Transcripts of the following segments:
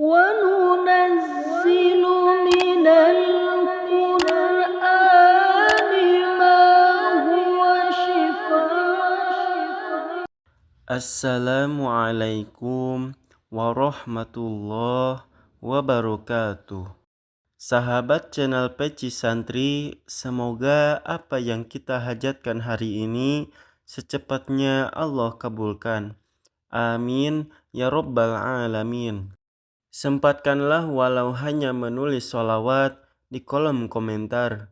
وَنُنَزِّلُ مِنَ الْقُرْآنِ مَا هُوَ شِفَاءٌ. Assalamualaikum warahmatullahi wabarakatuh. Sahabat channel Peci Santri, semoga apa yang kita hajatkan hari ini secepatnya Allah kabulkan. Amin ya rabbal alamin. Sempatkanlah walau hanya menulis sholawat di kolom komentar,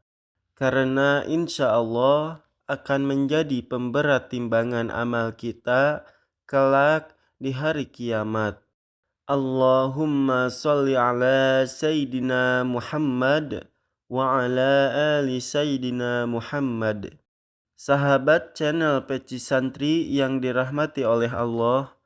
karena insya Allah akan menjadi pemberat timbangan amal kita kelak di hari kiamat. Allahumma sholli ala Sayyidina Muhammad wa ala ali Sayyidina Muhammad. Sahabat channel Peci Santri yang dirahmati oleh Allah,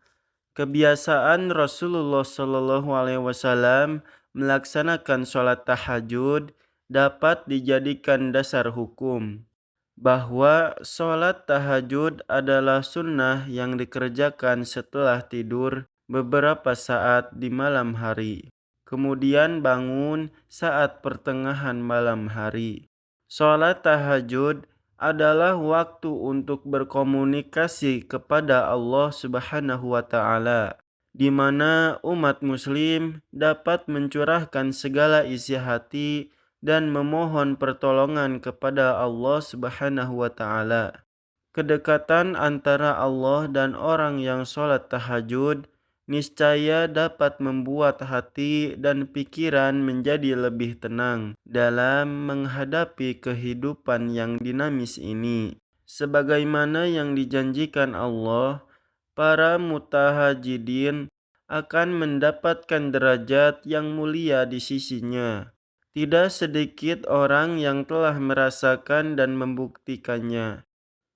kebiasaan Rasulullah Shallallahu Alaihi Wasallam melaksanakan sholat tahajud dapat dijadikan dasar hukum bahwa sholat tahajud adalah sunnah yang dikerjakan setelah tidur beberapa saat di malam hari, kemudian bangun saat pertengahan malam hari. Sholat tahajud adalah waktu untuk berkomunikasi kepada Allah Subhanahu wa Ta'ala, di mana umat Muslim dapat mencurahkan segala isi hati dan memohon pertolongan kepada Allah Subhanahu wa Ta'ala. Kedekatan antara Allah dan orang yang sholat tahajud niscaya dapat membuat hati dan pikiran menjadi lebih tenang dalam menghadapi kehidupan yang dinamis ini. Sebagaimana yang dijanjikan Allah, para mutahajidin akan mendapatkan derajat yang mulia di sisinya. Tidak sedikit orang yang telah merasakan dan membuktikannya.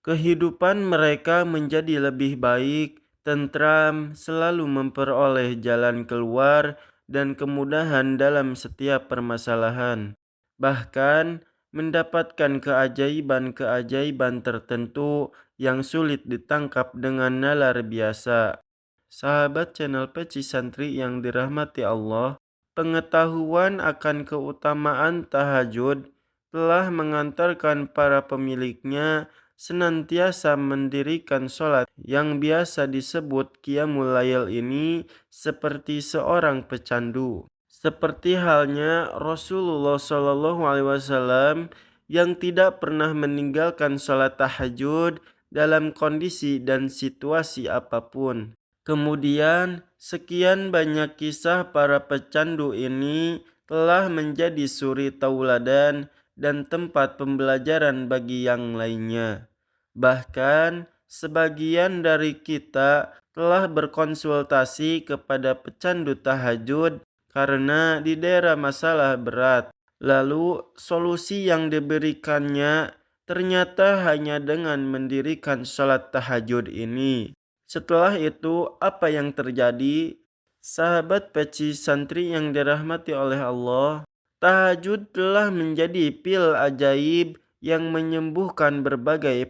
Kehidupan mereka menjadi lebih baik, tentram, selalu memperoleh jalan keluar dan kemudahan dalam setiap permasalahan. Bahkan mendapatkan keajaiban-keajaiban tertentu yang sulit ditangkap dengan nalar biasa. Sahabat channel Peci Santri yang dirahmati Allah, pengetahuan akan keutamaan tahajud telah mengantarkan para pemiliknya senantiasa mendirikan sholat yang biasa disebut qiyamul lail ini seperti seorang pecandu. Seperti halnya Rasulullah SAW yang tidak pernah meninggalkan sholat tahajud dalam kondisi dan situasi apapun. Kemudian sekian banyak kisah para pecandu ini telah menjadi suri tauladan dan tempat pembelajaran bagi yang lainnya. Bahkan sebagian dari kita telah berkonsultasi kepada pecandu tahajud karena didera masalah berat. Lalu solusi yang diberikannya ternyata hanya dengan mendirikan sholat tahajud ini. Setelah itu apa yang terjadi? Sahabat Peci Santri yang dirahmati oleh Allah, tahajud telah menjadi pil ajaib yang menyembuhkan berbagai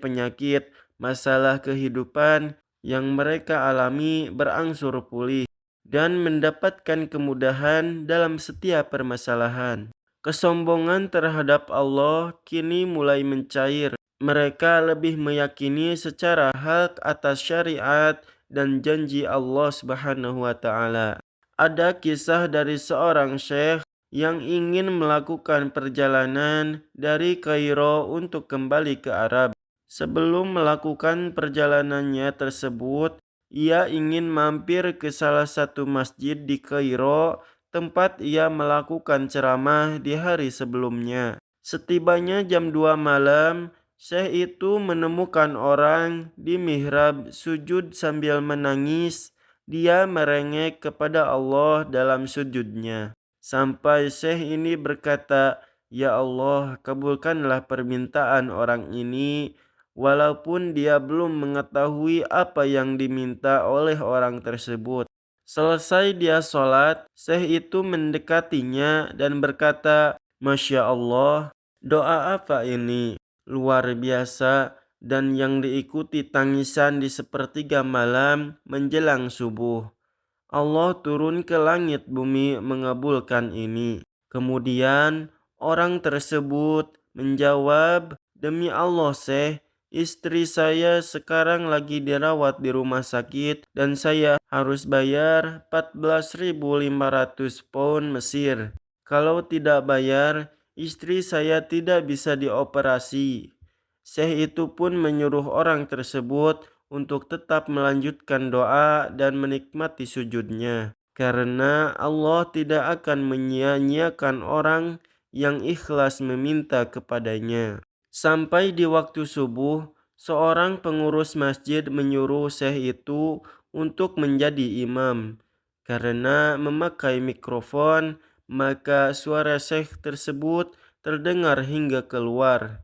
penyakit, masalah kehidupan yang mereka alami berangsur pulih dan mendapatkan kemudahan dalam setiap permasalahan. Kesombongan terhadap Allah kini mulai mencair. Mereka lebih meyakini secara hak atas syariat dan janji Allah Subhanahu wa Ta'ala. Ada kisah dari seorang syekh yang ingin melakukan perjalanan dari Kairo untuk kembali ke Arab. Sebelum melakukan perjalanannya tersebut, ia ingin mampir ke salah satu masjid di Kairo, tempat ia melakukan ceramah di hari sebelumnya. Setibanya jam 2 malam, syekh itu menemukan orang di mihrab sujud sambil menangis. Dia merengek kepada Allah dalam sujudnya. Sampai syekh ini berkata, "Ya Allah, kabulkanlah permintaan orang ini," walaupun dia belum mengetahui apa yang diminta oleh orang tersebut. Selesai dia sholat, syekh itu mendekatinya dan berkata, "Masya Allah, doa apa ini? Luar biasa, dan yang diikuti tangisan di sepertiga malam menjelang subuh. Allah turun ke langit bumi mengabulkan ini. Kemudian orang tersebut menjawab, "Demi Allah, Syekh, istri saya sekarang lagi dirawat di rumah sakit dan saya harus bayar 14.500 pound Mesir. Kalau tidak bayar, istri saya tidak bisa dioperasi." Syekh itu pun menyuruh orang tersebut untuk tetap melanjutkan doa dan menikmati sujudnya. Karena Allah tidak akan menyia-nyiakan orang yang ikhlas meminta kepadanya. Sampai di waktu subuh, seorang pengurus masjid menyuruh Syekh itu untuk menjadi imam. Karena memakai mikrofon, maka suara Syekh tersebut terdengar hingga keluar.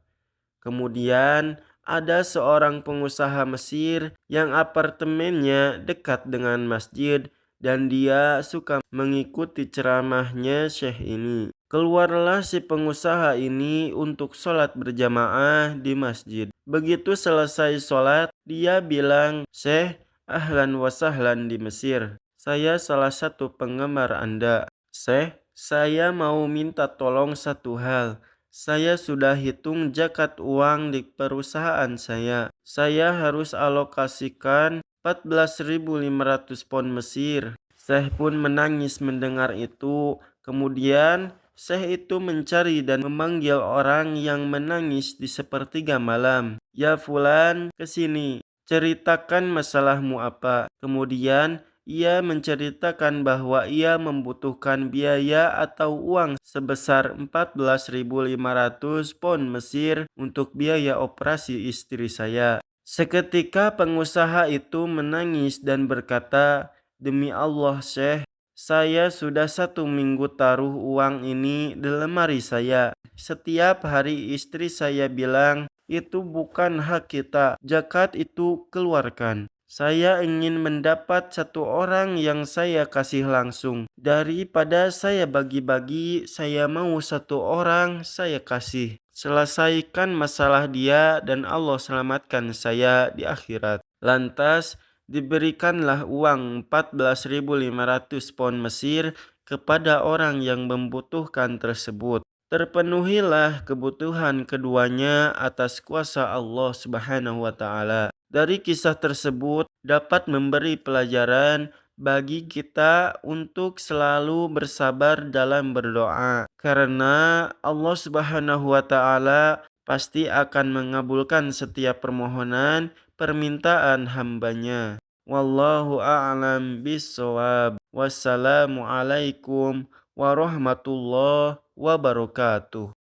Kemudian ada seorang pengusaha Mesir yang apartemennya dekat dengan masjid dan dia suka mengikuti ceramahnya Syekh ini. Keluarlah si pengusaha ini untuk sholat berjamaah di masjid. Begitu selesai sholat, dia bilang, "Syekh, ahlan wa sahlan di Mesir. Saya salah satu penggemar Anda. Syekh, saya mau minta tolong satu hal. Saya sudah hitung zakat uang di perusahaan saya. Saya harus alokasikan 14.500 pound Mesir." Syekh pun menangis mendengar itu. Kemudian Syekh itu mencari dan memanggil orang yang menangis di sepertiga malam. "Ya Fulan, kesini. Ceritakan masalahmu apa." Kemudian ia menceritakan bahwa ia membutuhkan biaya atau uang sebesar 14.500 pound Mesir untuk biaya operasi istri saya. Seketika pengusaha itu menangis dan berkata, "Demi Allah, Syekh, saya sudah 1 minggu taruh uang ini di lemari saya. Setiap hari istri saya bilang, itu bukan hak kita, zakat itu keluarkan. Saya ingin mendapat satu orang yang saya kasih langsung. Daripada saya bagi-bagi, saya mau satu orang saya kasih. Selesaikan masalah dia dan Allah selamatkan saya di akhirat." Lantas diberikanlah uang 14.500 pound Mesir kepada orang yang membutuhkan tersebut. Terpenuhilah kebutuhan keduanya atas kuasa Allah Subhanahu wa taala. Dari kisah tersebut dapat memberi pelajaran bagi kita untuk selalu bersabar dalam berdoa. Karena Allah Subhanahu wa taala pasti akan mengabulkan setiap permohonan permintaan hambanya. Wallahu a'lam bishawab. Wassalamualaikum warahmatullahi wabarakatuh.